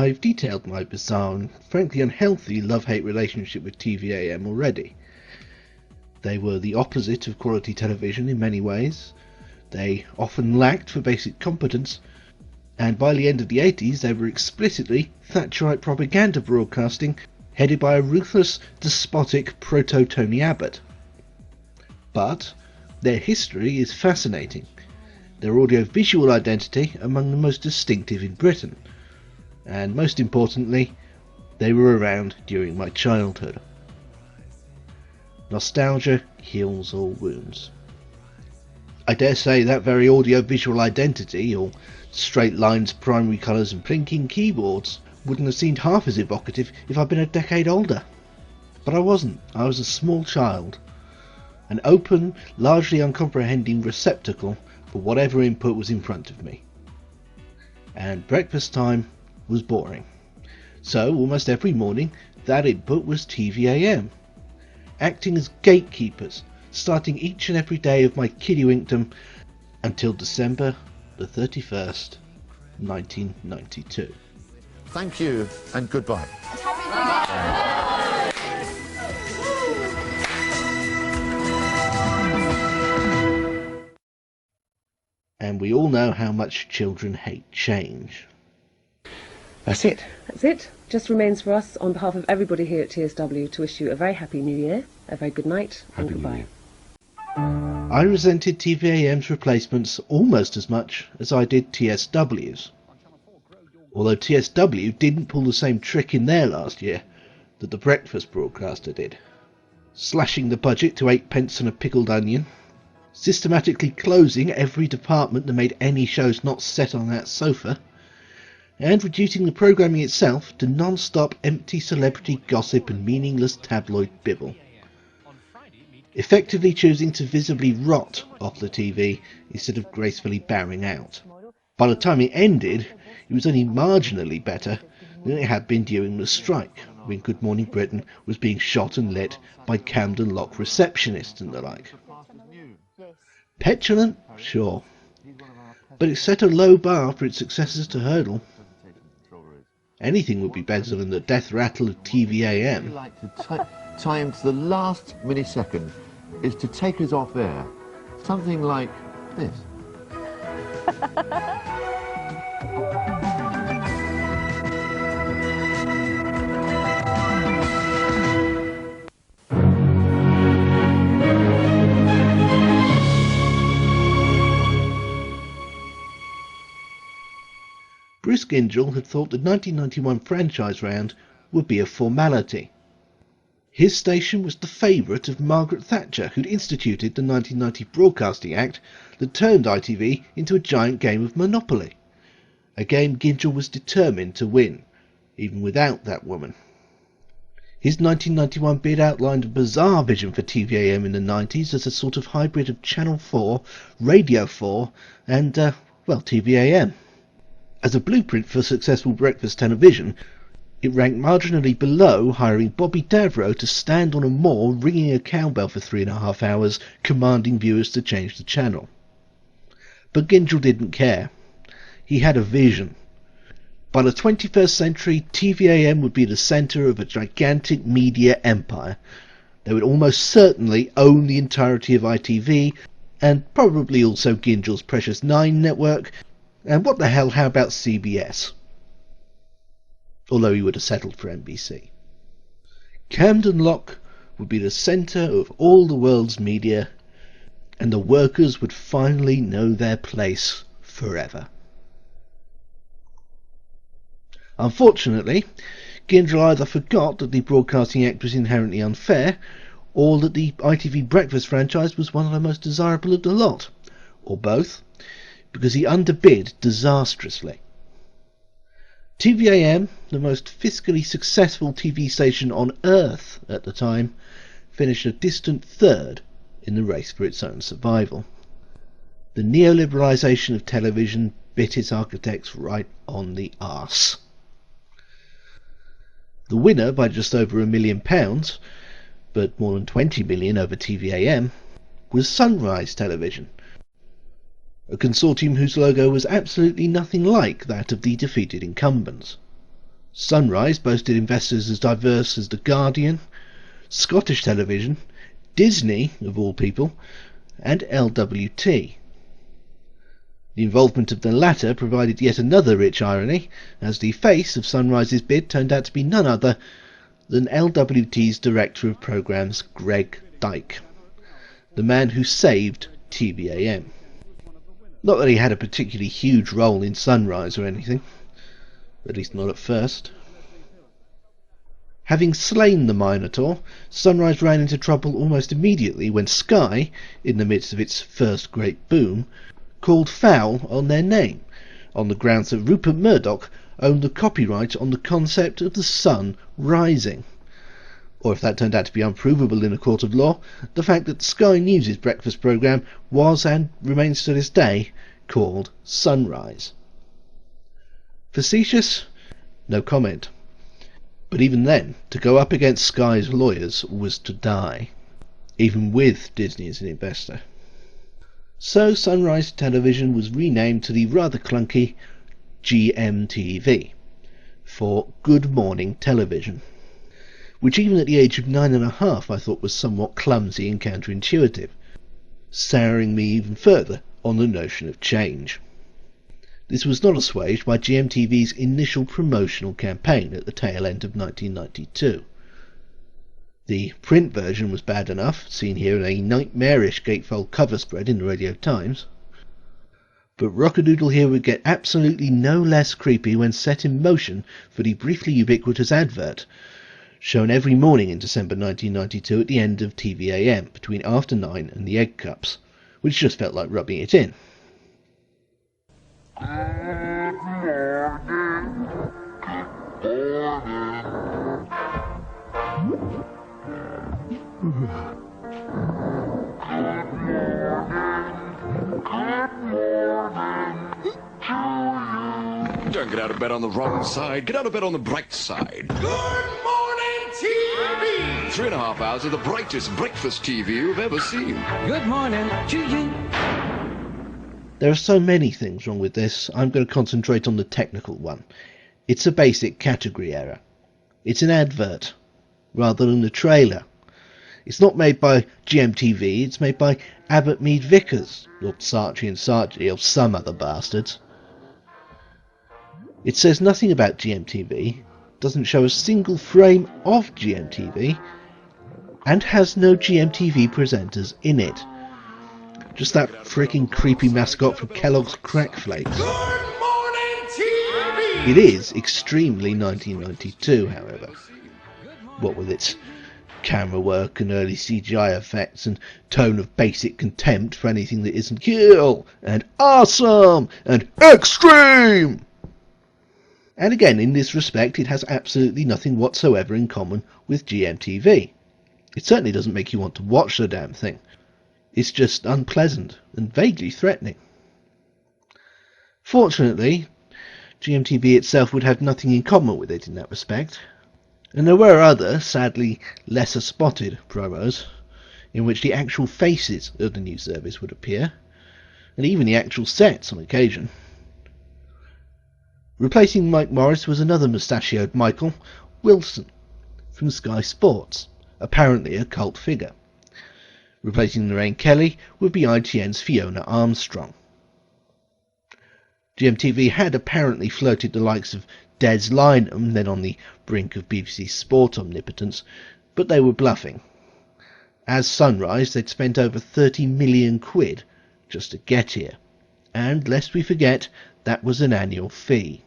I've detailed my bizarre and frankly unhealthy love-hate relationship with TVAM already. They were the opposite of quality television in many ways. They often lacked for basic competence, and by the end of the 80s they were explicitly Thatcherite propaganda broadcasting headed by a ruthless, despotic proto-Tony Abbott. But their history is fascinating, their audio-visual identity among the most distinctive in Britain, and most importantly, they were around during my childhood. Nostalgia heals all wounds. I dare say that very audio-visual identity, or straight lines, primary colours and blinking keyboards, wouldn't have seemed half as evocative if I'd been a decade older. But I wasn't. I was a small child, an open, largely uncomprehending receptacle for whatever input was in front of me. And breakfast time was boring. So almost every morning that input was TVAM, acting as gatekeepers, starting each and every day of my kiddywinkdom until December the 31st, 1992. Thank you and goodbye. And we all know how much children hate change. That's it. That's it. Just remains for us, on behalf of everybody here at TSW, to wish you a very happy new year, a very good night, and goodbye. I resented TVAM's replacements almost as much as I did TSW's. Although TSW didn't pull the same trick in their last year that the breakfast broadcaster did. Slashing the budget to 8p and a pickled onion, systematically closing every department that made any shows not set on that sofa, and reducing the programming itself to non-stop empty celebrity gossip and meaningless tabloid bibble. Effectively choosing to visibly rot off the TV instead of gracefully bowing out. By the time it ended, it was only marginally better than it had been during the strike, when Good Morning Britain was being shot and lit by Camden Lock receptionists and the like. Petulant? Sure. But it set a low bar for its successors to hurdle. Anything would be better than the death rattle of TVAM. I'd like to time to the last millisecond is to take us off air. Something like this. Bruce Gyngell had thought the 1991 franchise round would be a formality. His station was the favourite of Margaret Thatcher, who'd instituted the 1990 Broadcasting Act that turned ITV into a giant game of Monopoly. A game Gyngell was determined to win, even without that woman. His 1991 bid outlined a bizarre vision for TVAM in the 90s as a sort of hybrid of Channel 4, Radio 4 and, TVAM. As a blueprint for successful breakfast television, it ranked marginally below hiring Bobby Davro to stand on a moor ringing a cowbell for 3.5 hours, commanding viewers to change the channel. But Gyngell didn't care. He had a vision. By the 21st century, TVAM would be the centre of a gigantic media empire. They would almost certainly own the entirety of ITV, and probably also Gyngell's Precious 9 network, and what the hell, how about CBS? Although he would have settled for NBC. Camden Lock would be the centre of all the world's media, and the workers would finally know their place forever. Unfortunately, Gyngell either forgot that the Broadcasting Act was inherently unfair, or that the ITV breakfast franchise was one of the most desirable of the lot, or both, because he underbid disastrously. TVAM, the most fiscally successful TV station on earth at the time, finished a distant third in the race for its own survival. The neoliberalisation of television bit its architects right on the arse. The winner by just over £1 million, but more than 20 million over TVAM, was Sunrise Television, a consortium whose logo was absolutely nothing like that of the defeated incumbents. Sunrise boasted investors as diverse as The Guardian, Scottish Television, Disney, of all people, and LWT. The involvement of the latter provided yet another rich irony, as the face of Sunrise's bid turned out to be none other than LWT's Director of Programmes, Greg Dyke, the man who saved TVAM. Not that he had a particularly huge role in Sunrise or anything, at least not at first. Having slain the Minotaur, Sunrise ran into trouble almost immediately when Sky, in the midst of its first great boom, called foul on their name, on the grounds that Rupert Murdoch owned the copyright on the concept of the sun rising. Or if that turned out to be unprovable in a court of law, the fact that Sky News' breakfast programme was, and remains to this day, called Sunrise. Facetious? No comment. But even then, to go up against Sky's lawyers was to die, even with Disney as an investor. So Sunrise Television was renamed to the rather clunky GMTV, for Good Morning Television, which even at the age of 9.5 I thought was somewhat clumsy and counterintuitive, souring me even further on the notion of change. This was not assuaged by GMTV's initial promotional campaign at the tail end of 1992. The print version was bad enough, seen here in a nightmarish gatefold cover spread in the Radio Times. But Rockadoodle here would get absolutely no less creepy when set in motion for the briefly ubiquitous advert, shown every morning in December 1992 at the end of TVAM, between after 9 and the Egg Cups, which just felt like rubbing it in. Don't get out of bed on the wrong side. Get out of bed on the bright side. Good morning, TV! 3.5 hours of the brightest breakfast TV you've ever seen. Good morning to you. There are so many things wrong with this, I'm going to concentrate on the technical one. It's a basic category error. It's an advert, rather than a trailer. It's not made by GMTV, it's made by Abbott Mead Vickers, or Saatchi and Saatchi, or some other bastards. It says nothing about GMTV, doesn't show a single frame of GMTV, and has no GMTV presenters in it. Just that freaking creepy mascot from Kellogg's Crack Flakes. Good morning, TV! It is extremely 1992, however. What with its camera work and early CGI effects and tone of basic contempt for anything that isn't cool and awesome and extreme. And again, in this respect, it has absolutely nothing whatsoever in common with GMTV. It certainly doesn't make you want to watch the damn thing. It's just unpleasant and vaguely threatening. Fortunately, GMTV itself would have nothing in common with it in that respect. And there were other, sadly lesser spotted promos, in which the actual faces of the new service would appear, and even the actual sets on occasion. Replacing Mike Morris was another mustachioed Michael, Wilson, from Sky Sports, apparently a cult figure. Replacing Lorraine Kelly would be ITN's Fiona Armstrong. GMTV had apparently floated the likes of Des Lynam, then on the brink of BBC Sport omnipotence, but they were bluffing. As Sunrise, they'd spent over 30 million quid just to get here, and lest we forget, that was an annual fee.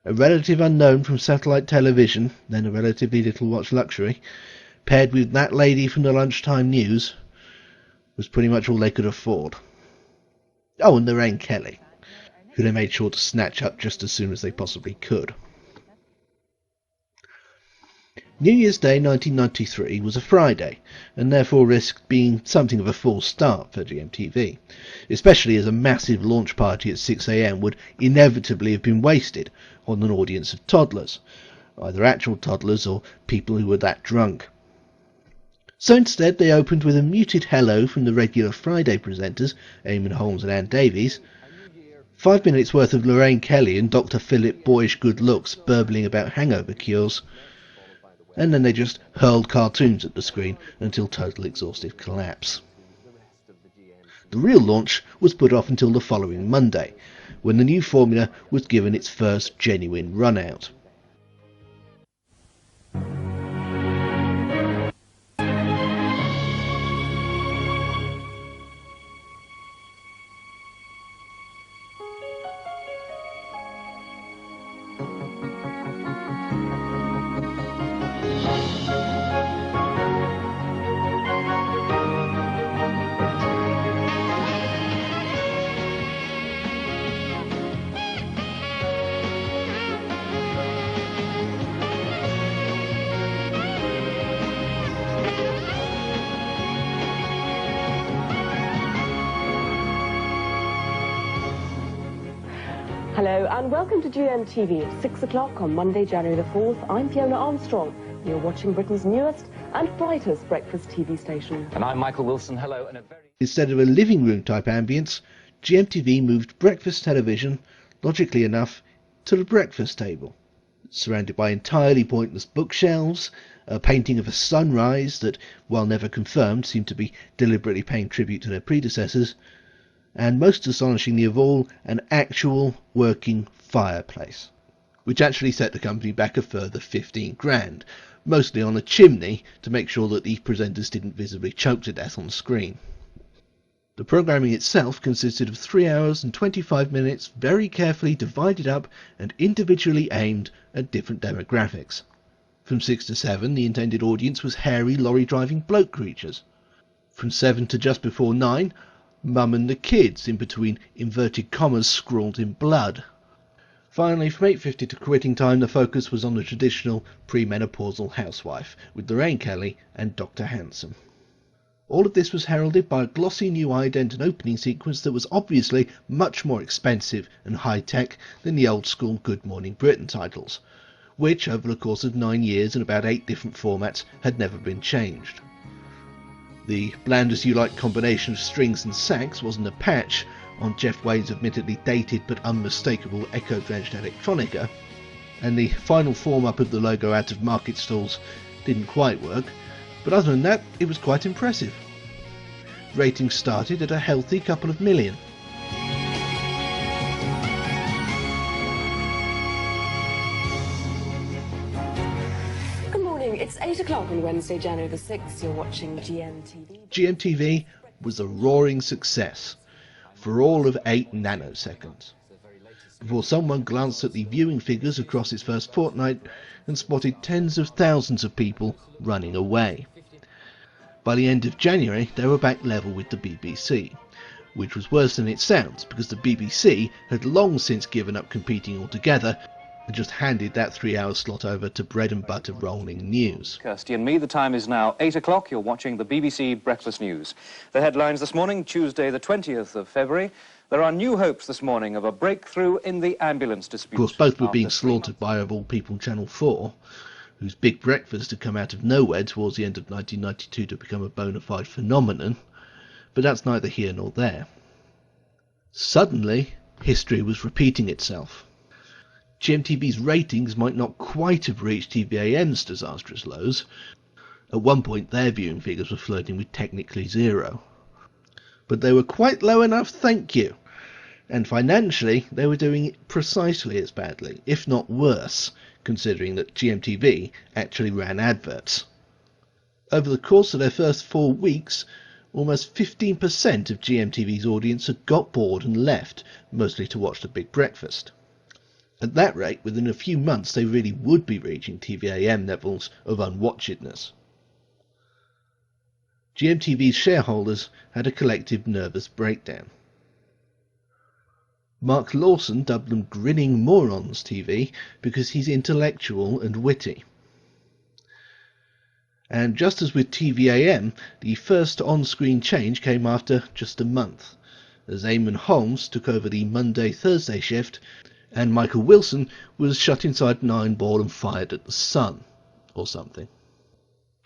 A relative unknown from satellite television, then a relatively little watch luxury, paired with that lady from the lunchtime news, was pretty much all they could afford. Oh, and Lorraine Kelly, who they made sure to snatch up just as soon as they possibly could. New Year's Day 1993 was a Friday, and therefore risked being something of a false start for GMTV, especially as a massive launch party at 6 AM would inevitably have been wasted on an audience of toddlers, either actual toddlers or people who were that drunk. So instead they opened with a muted hello from the regular Friday presenters, Eamonn Holmes and Ann Davies, 5 minutes worth of Lorraine Kelly and Dr. Philip boyish good looks burbling about hangover cures, and then they just hurled cartoons at the screen until total exhaustive collapse. The real launch was put off until the following Monday, when the new formula was given its first genuine run out. Hello and welcome to GMTV at 6 o'clock on Monday, January the 4th. I'm Fiona Armstrong. You're watching Britain's newest and brightest breakfast TV station. And I'm Michael Wilson. Hello, and a very... Instead of a living room type ambience, GMTV moved breakfast television, logically enough, to the breakfast table. Surrounded by entirely pointless bookshelves, a painting of a sunrise that, while never confirmed, seemed to be deliberately paying tribute to their predecessors, and most astonishingly of all, an actual working fireplace, which actually set the company back a further 15 grand, mostly on a chimney to make sure that the presenters didn't visibly choke to death on screen. The programming itself consisted of 3 hours and 25 minutes very carefully divided up and individually aimed at different demographics. From 6 to 7 the intended audience was hairy lorry-driving bloke creatures. From 7 to just before 9, Mum and the kids, in between inverted commas scrawled in blood. Finally, from 8:50 to quitting time, the focus was on the traditional premenopausal housewife, with Lorraine Kelly and Dr. Handsome. All of this was heralded by a glossy new ident and opening sequence that was obviously much more expensive and high-tech than the old-school Good Morning Britain titles, which, over the course of 9 years and about 8 different formats, had never been changed. The bland-as-you-like combination of strings and sax wasn't a patch on Jeff Wayne's admittedly dated but unmistakable echo-dredged electronica, and the final form-up of the logo out of market stalls didn't quite work, but other than that, it was quite impressive. Ratings started at a healthy couple of million. It's 8 o'clock on Wednesday, January the 6th. You're watching GMTV. GMTV was a roaring success for all of 8 nanoseconds, before someone glanced at the viewing figures across its first fortnight and spotted tens of thousands of people running away. By the end of January, they were back level with the BBC, which was worse than it sounds, because the BBC had long since given up competing altogether and just handed that 3-hour slot over to bread and butter rolling news. Kirsty and me, the time is now 8 o'clock. You're watching the BBC Breakfast News. The headlines this morning, Tuesday the 20th of February. There are new hopes this morning of a breakthrough in the ambulance dispute. Of course, both were being slaughtered by, of all people, Channel 4, whose Big Breakfast had come out of nowhere towards the end of 1992 to become a bona fide phenomenon, but that's neither here nor there. Suddenly, history was repeating itself. GMTV's ratings might not quite have reached TVAM's disastrous lows. At one point their viewing figures were flirting with technically zero. But they were quite low enough, thank you. And financially they were doing it precisely as badly, if not worse, considering that GMTV actually ran adverts. Over the course of their first 4 weeks, almost 15% of GMTV's audience had got bored and left, mostly to watch the Big Breakfast. At that rate, within a few months they really would be reaching TVAM levels of unwatchedness. GMTV's shareholders had a collective nervous breakdown. Mark Lawson dubbed them Grinning Morons TV because he's intellectual and witty. And just as with TVAM, the first on-screen change came after just a month, as Eamonn Holmes took over the Monday-Thursday shift and Michael Wilson was shut inside an iron ball and fired at the sun, or something.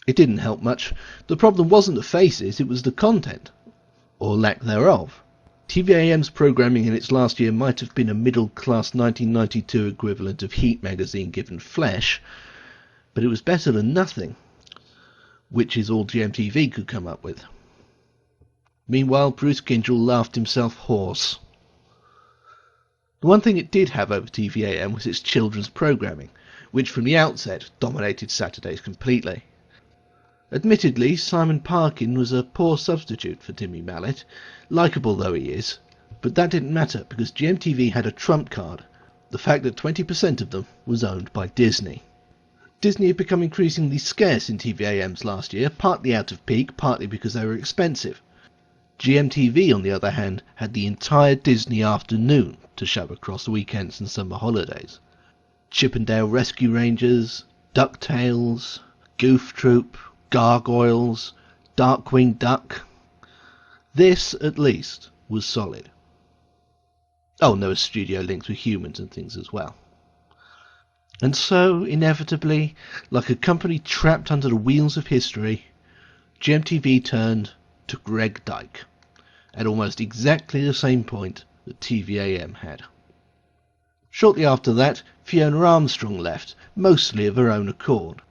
It didn't help much. The problem wasn't the faces, it was the content, or lack thereof. TVAM's programming in its last year might have been a middle-class 1992 equivalent of Heat magazine given flesh, but it was better than nothing, which is all GMTV could come up with. Meanwhile, Bruce Gyngell laughed himself hoarse. The one thing it did have over TVAM was its children's programming, which from the outset dominated Saturdays completely. Admittedly, Simon Parkin was a poor substitute for Timmy Mallett, likeable though he is, but that didn't matter because GMTV had a trump card, the fact that 20% of them was owned by Disney. Disney had become increasingly scarce in TVAMs last year, partly out of peak, partly because they were expensive. GMTV, on the other hand, had the entire Disney afternoon to shove across weekends and summer holidays. Chippendale Rescue Rangers, DuckTales, Goof Troop, Gargoyles, Darkwing Duck. This, at least, was solid. Oh, and there were studio links with humans and things as well. And so, inevitably, like a company trapped under the wheels of history, GMTV turned to Greg Dyke, at almost exactly the same point that TVAM had. Shortly after that, Fiona Armstrong left, mostly of her own accord.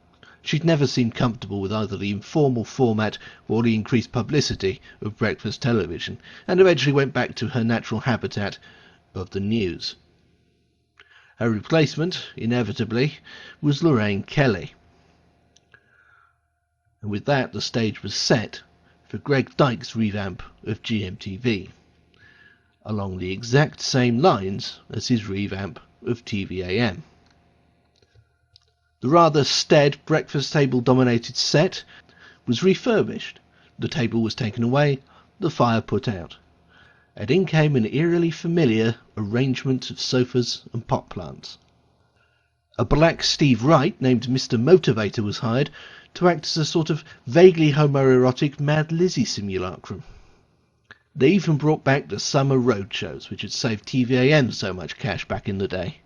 She'd never seemed comfortable with either the informal format or the increased publicity of breakfast television, and eventually went back to her natural habitat of the news. Her replacement, inevitably, was Lorraine Kelly. And with that, the stage was set for Greg Dyke's revamp of GMTV, along the exact same lines as his revamp of TVAM. The rather staid breakfast table dominated set was refurbished, the table was taken away, the fire put out, and in came an eerily familiar arrangement of sofas and pot plants. A black Steve Wright named Mr. Motivator was hired to act as a sort of vaguely homoerotic Mad Lizzie simulacrum. They even brought back the summer road shows, which had saved TVAM so much cash back in the day.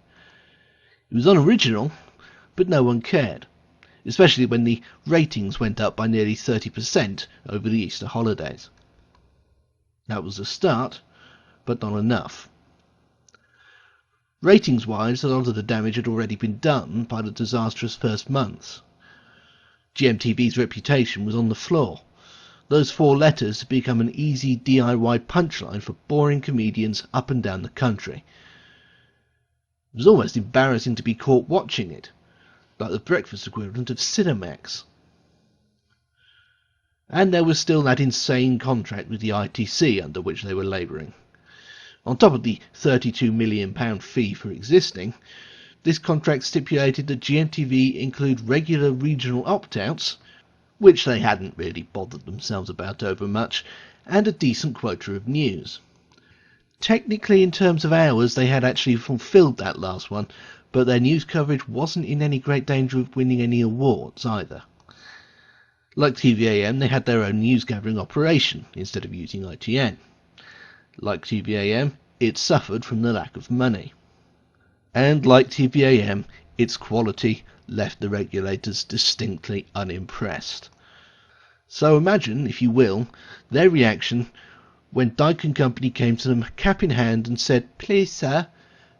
It was unoriginal, but no one cared, especially when the ratings went up by nearly 30% over the Easter holidays. That was a start, but not enough. Ratings-wise, a lot of the damage had already been done by the disastrous first months. GMTV's reputation was on the floor. Those 4 letters had become an easy DIY punchline for boring comedians up and down the country. It was almost embarrassing to be caught watching it, like the breakfast equivalent of Cinemax. And there was still that insane contract with the ITC under which they were labouring. On top of the £32 million fee for existing, this contract stipulated that GMTV include regular regional opt-outs, which they hadn't really bothered themselves about over much, and a decent quota of news. Technically, in terms of hours, they had actually fulfilled that last one, but their news coverage wasn't in any great danger of winning any awards either. Like TVAM, they had their own news-gathering operation instead of using ITN. Like TVAM, it suffered from the lack of money. And like TVAM, its quality left the regulators distinctly unimpressed. So imagine, if you will, their reaction when Dyke & Company came to them cap in hand and said, "Please sir,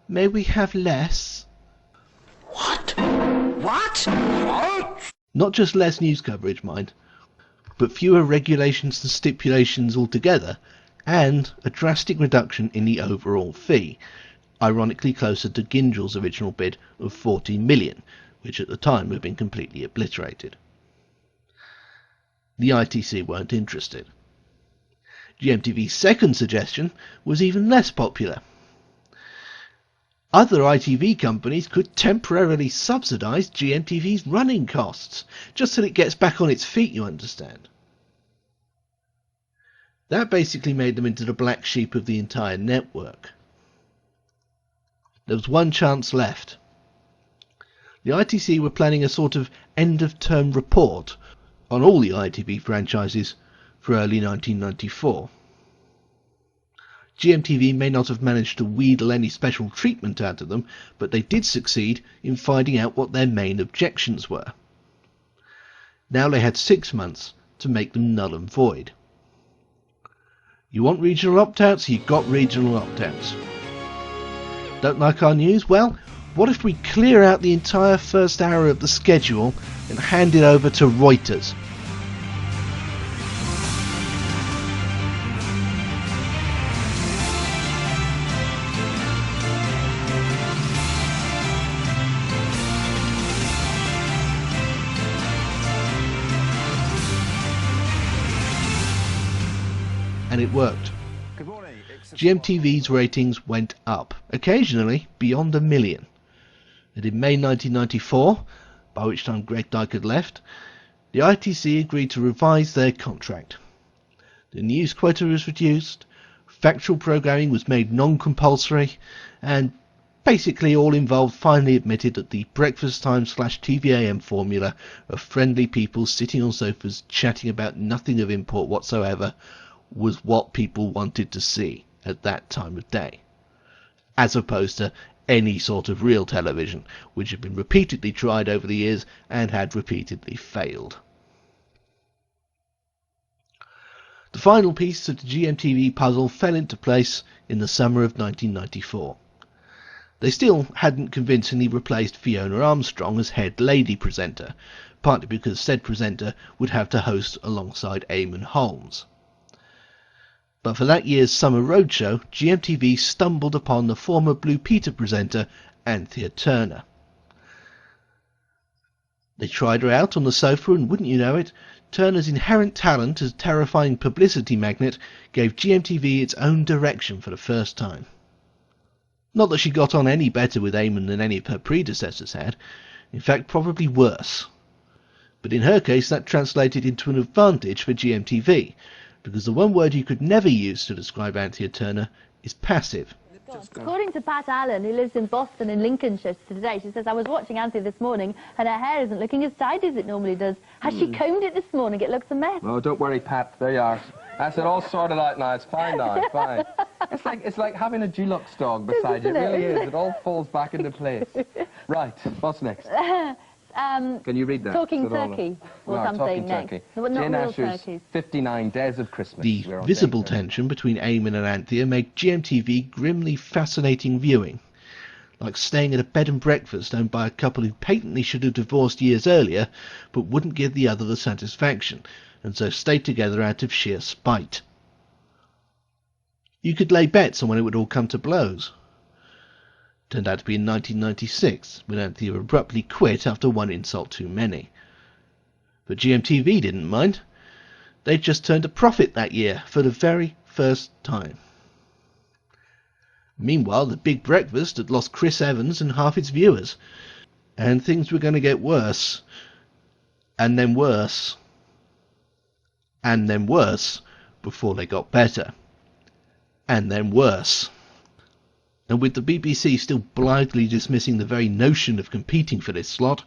may we have less?" What? What? What? Not just less news coverage, mind, but fewer regulations and stipulations altogether, and a drastic reduction in the overall fee, ironically closer to Gyngell's original bid of $14 million, which at the time had been completely obliterated. The ITC weren't interested. GMTV's second suggestion was even less popular. Other ITV companies could temporarily subsidise GMTV's running costs, just till it gets back on its feet, you understand. That basically made them into the black sheep of the entire network. There was one chance left. The ITC were planning a sort of end-of-term report on all the ITV franchises for early 1994. GMTV may not have managed to wheedle any special treatment out of them, but they did succeed in finding out what their main objections were. Now they had 6 months to make them null and void. You want regional opt-outs? You've got regional opt-outs. Don't like our news? Well, what if we clear out the entire first hour of the schedule and hand it over to Reuters? And it worked. GMTV's ratings went up, occasionally beyond 1 million. And in May 1994, by which time Greg Dyke had left, the ITC agreed to revise their contract. The news quota was reduced, factual programming was made non-compulsory, and basically all involved finally admitted that the breakfast time / TVAM formula of friendly people sitting on sofas chatting about nothing of import whatsoever was what people wanted to see at that time of day, as opposed to any sort of real television, which had been repeatedly tried over the years and had repeatedly failed. The final piece of the GMTV puzzle fell into place in the summer of 1994. They still hadn't convincingly replaced Fiona Armstrong as head lady presenter, partly because said presenter would have to host alongside Eamonn Holmes. But for that year's summer roadshow, GMTV stumbled upon the former Blue Peter presenter, Anthea Turner. They tried her out on the sofa, and wouldn't you know it, Turner's inherent talent as a terrifying publicity magnet gave GMTV its own direction for the first time. Not that she got on any better with Eamonn than any of her predecessors had, in fact probably worse. But in her case that translated into an advantage for GMTV, because the one word you could never use to describe Anthea Turner is passive. According to Pat Allen, who lives in Boston in Lincolnshire today, she says, I was watching Anthea this morning and her hair isn't looking as tidy as it normally does. Has she combed it this morning? It looks a mess. Oh, don't worry, Pat. There you are. That's it, all sorted out now. It's fine now, fine. It's like having a Dulux dog beside you. It really is. It all falls back into place. Right, what's next? Can you read that? Talking turkey or no, something next. Turkey. No, not Jane real Asher's turkeys. 59 Days of Christmas. The visible tension between Eamonn and Anthea made GMTV grimly fascinating viewing, like staying at a bed and breakfast owned by a couple who patently should have divorced years earlier but wouldn't give the other the satisfaction, and so stayed together out of sheer spite. You could lay bets on when it would all come to blows. Turned out to be in 1996, when Anthea abruptly quit after one insult too many. But GMTV didn't mind. They'd just turned a profit that year for the very first time. Meanwhile, the Big Breakfast had lost Chris Evans and half its viewers, and things were going to get worse, and then worse, and then worse, before they got better, and then worse. And with the BBC still blithely dismissing the very notion of competing for this slot,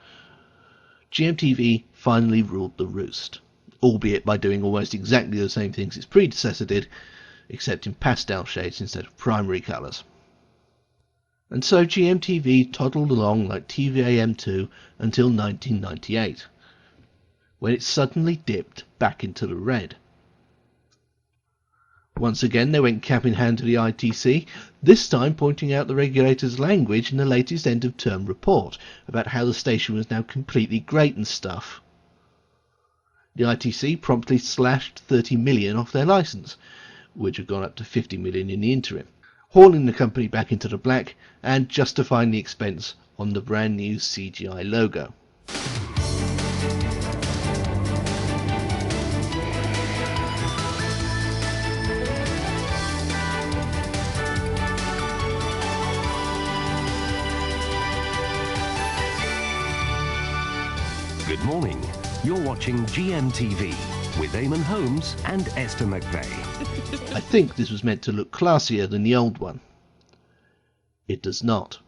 GMTV finally ruled the roost, albeit by doing almost exactly the same things its predecessor did, except in pastel shades instead of primary colours. And so GMTV toddled along like TVAM2 until 1998, when it suddenly dipped back into the red. Once again they went cap in hand to the ITC, this time pointing out the regulator's language in the latest end-of-term report about how the station was now completely great and stuff. The ITC promptly slashed 30 million off their licence, which had gone up to 50 million in the interim, hauling the company back into the black and justifying the expense on the brand new CGI logo. Good morning. You're watching GMTV with Eamonn Holmes and Esther McVeigh. I think this was meant to look classier than the old one. It does not.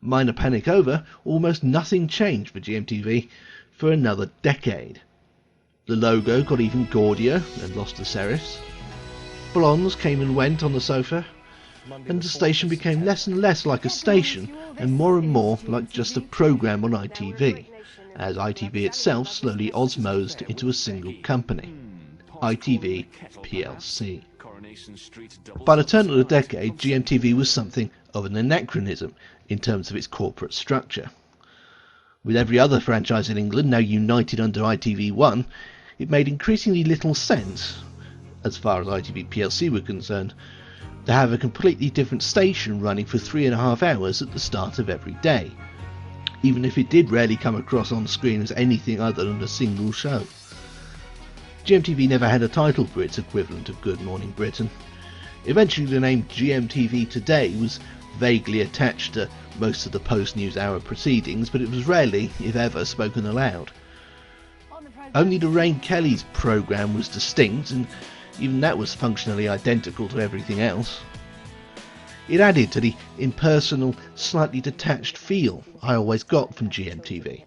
Minor panic over, almost nothing changed for GMTV for another decade. The logo got even gaudier and lost the serifs. Blondes came and went on the sofa, and the station became less and less like a station and more like just a programme on ITV, as ITV itself slowly osmosed into a single company. ITV plc. By the turn of the decade, GMTV was something of an anachronism in terms of its corporate structure. With every other franchise in England now united under ITV1, it made increasingly little sense, as far as ITV plc were concerned, to have a completely different station running for 3.5 hours at the start of every day, even if it did rarely come across on screen as anything other than a single show. GMTV never had a title for its equivalent of Good Morning Britain. Eventually the name GMTV Today was vaguely attached to most of the post-news hour proceedings, but it was rarely, if ever, spoken aloud. Only Lorraine Kelly's programme was distinct, and even that was functionally identical to everything else. It added to the impersonal, slightly detached feel I always got from GMTV.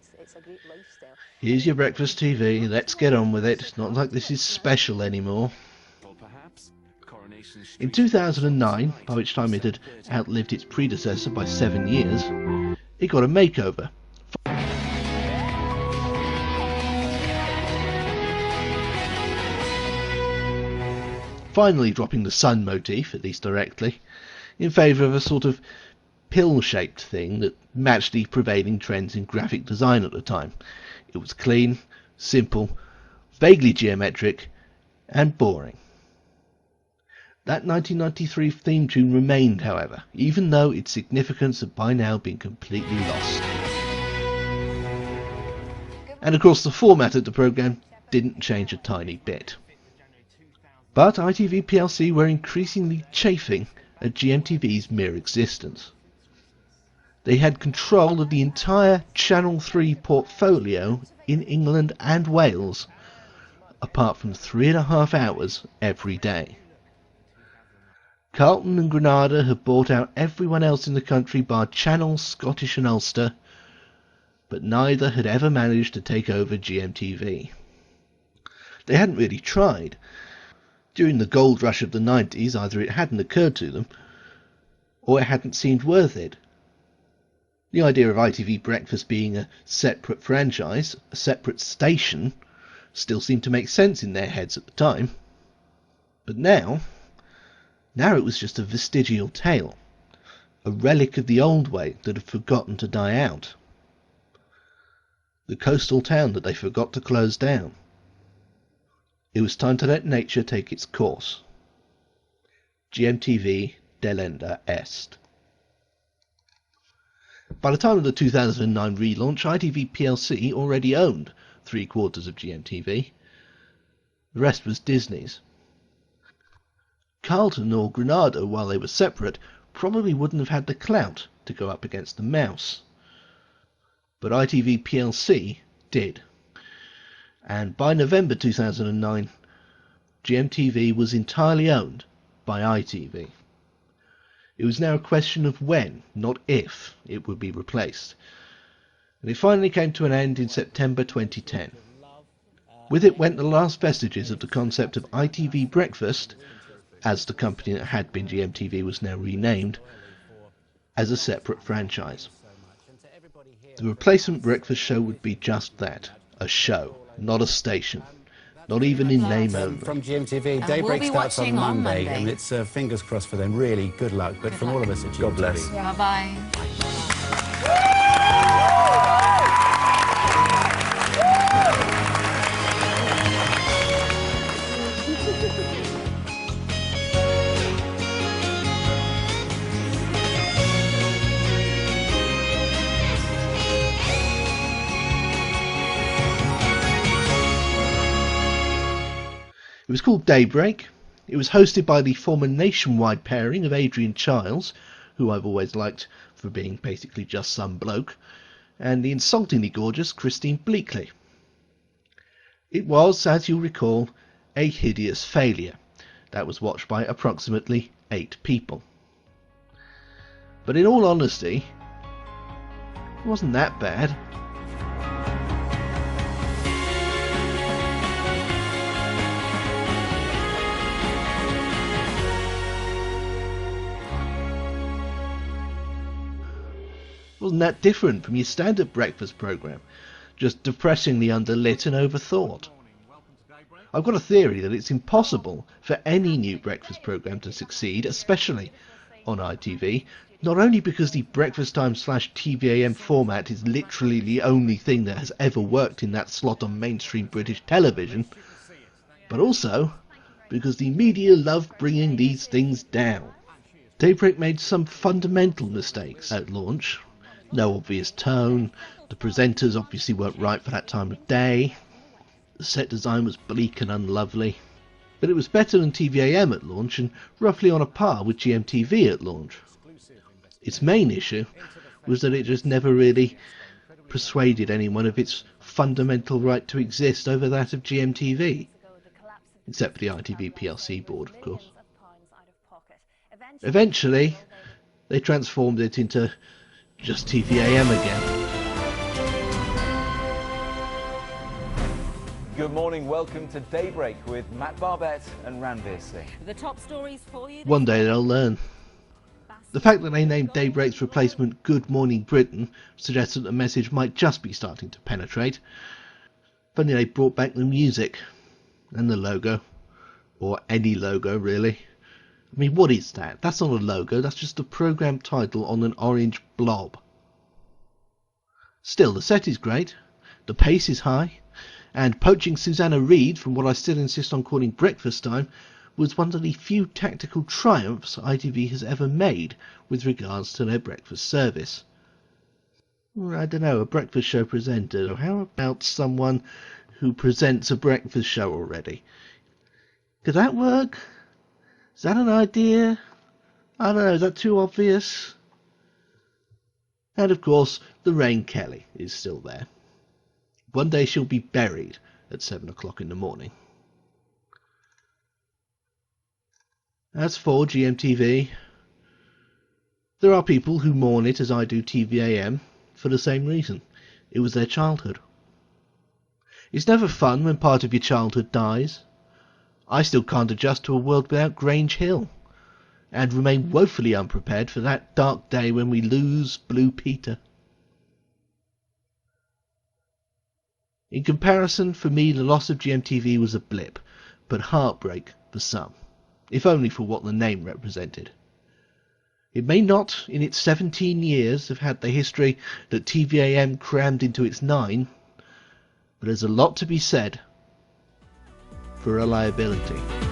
Here's your breakfast TV, let's get on with it, it's not like this is special anymore. In 2009, by which time it had outlived its predecessor by 7 years, it got a makeover. Finally dropping the sun motif, at least directly, in favour of a sort of pill-shaped thing that matched the prevailing trends in graphic design at the time. It was clean, simple, vaguely geometric, and boring. That 1993 theme tune remained, however, even though its significance had by now been completely lost. And of course the format of the programme didn't change a tiny bit. But ITV plc were increasingly chafing at GMTV's mere existence. They had control of the entire Channel 3 portfolio in England and Wales, apart from 3.5 hours every day. Carlton and Granada had bought out everyone else in the country bar Channel, Scottish and Ulster, but neither had ever managed to take over GMTV. They hadn't really tried. During the gold rush of the 90s, either it hadn't occurred to them, or it hadn't seemed worth it. The idea of ITV Breakfast being a separate franchise, a separate station, still seemed to make sense in their heads at the time. But now it was just a vestigial tale, a relic of the old way that had forgotten to die out. The coastal town that they forgot to close down. It was time to let nature take its course. GMTV delenda est. By the time of the 2009 relaunch, ITV plc already owned 3/4 of GMTV. The rest was Disney's. Carlton or Granada, while they were separate, probably wouldn't have had the clout to go up against the mouse. But ITV plc did. And by November 2009, GMTV was entirely owned by ITV. It was now a question of when, not if, it would be replaced. And it finally came to an end in September 2010. With it went the last vestiges of the concept of ITV Breakfast, as the company that had been GMTV was now renamed, as a separate franchise. The replacement breakfast show would be just that, a show, not a station, not even in name only. From GMTV, Daybreak starts on Monday, and it's fingers crossed for them. Really good luck, but from all of us at GMTV. God bless. Bye-bye. It was called Daybreak. It was hosted by the former nationwide pairing of Adrian Chiles, who I've always liked for being basically just some bloke, and the insultingly gorgeous Christine Bleakley. It was, as you'll recall, a hideous failure that was watched by approximately 8 people. But in all honesty, it wasn't that bad. Wasn't that different from your standard breakfast programme, just depressingly underlit and overthought. I've got a theory that it's impossible for any new breakfast programme to succeed, especially on ITV, not only because the breakfast time / TVAM format is literally the only thing that has ever worked in that slot on mainstream British television, but also because the media love bringing these things down. Daybreak made some fundamental mistakes at launch. No obvious tone, the presenters obviously weren't right for that time of day, the set design was bleak and unlovely, but it was better than TVAM at launch and roughly on a par with GMTV at launch. Its main issue was that it just never really persuaded anyone of its fundamental right to exist over that of GMTV. Except for the ITV PLC board, of course. Eventually, they transformed it into just TVAM again. Good morning, welcome to Daybreak with Matt Barbette and Ranveer Singh. The top stories for you. One day they'll learn. The fact that they named Daybreak's replacement Good Morning Britain suggests that the message might just be starting to penetrate. If only they brought back the music. And the logo. Or any logo, really. I mean, what is that? That's not a logo, that's just a programme title on an orange blob. Still, the set is great, the pace is high, and poaching Susanna Reid from what I still insist on calling breakfast time was one of the few tactical triumphs ITV has ever made with regards to their breakfast service. I don't know, a breakfast show presenter, or how about someone who presents a breakfast show already? Could that work? Is that an idea? I don't know, is that too obvious? And of course, Lorraine Kelly is still there. One day she'll be buried at 7 o'clock in the morning. As for GMTV, there are people who mourn it as I do TVAM for the same reason. It was their childhood. It's never fun when part of your childhood dies. I still can't adjust to a world without Grange Hill, and remain woefully unprepared for that dark day when we lose Blue Peter. In comparison, for me, the loss of GMTV was a blip, but heartbreak for some, if only for what the name represented. It may not, in its 17 years, have had the history that TVAM crammed into its 9, but there's a lot to be said for reliability.